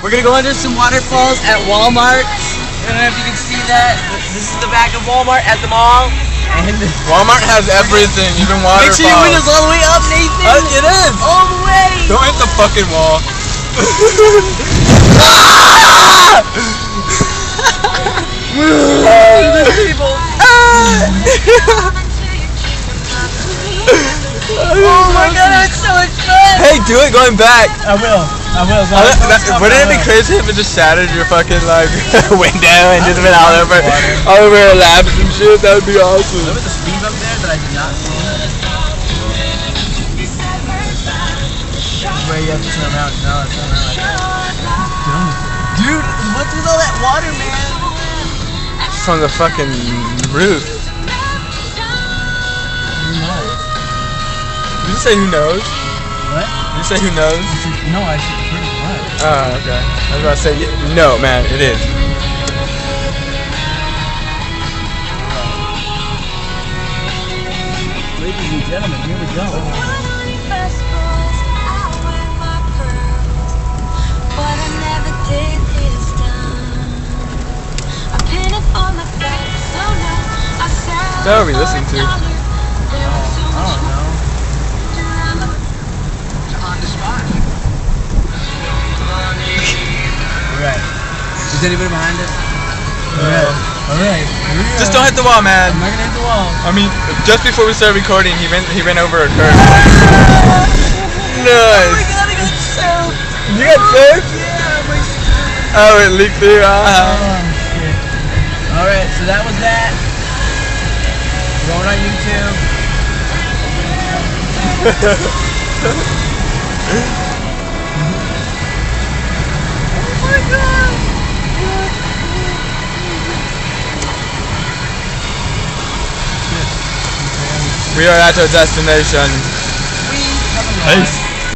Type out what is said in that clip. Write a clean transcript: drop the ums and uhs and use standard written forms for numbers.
We're gonna go under some waterfalls at Walmart. I don't know if you can see that. This is the back of Walmart at the mall. And Walmart has everything, even waterfalls. make sure your window's all the way up, Nathan. It is. All the way. Don't hit the fucking wall. There's people. Oh my god, that's so much fun. Hey, do it going back. I will. Wouldn't it be crazy if it just shattered your fucking like window and just went all over our laps and shit? That would be awesome. There was a speed up there that I did not see. Where you have to turn around. No, it's not like that. Dude, what's with all that water, man? From the fucking roof. Who knows? Did you say who knows? What? Did you say who knows? No, I said pretty much. Oh, okay. I was about to say, no, man, it is. Ladies and gentlemen, here we go. That would be listening to. I don't know. On the spot. Alright. Is anybody behind us? Alright. Just don't hit the wall, man. I'm not gonna hit the wall. I mean, just before we started recording, he ran over a curb. Oh Nice. my god, I got soaked. You got soaked? Yeah, my Oh, it leaked through. Oh shit. Alright, so that was that. Going on YouTube. Oh my god! We are at our destination. We have a Peace.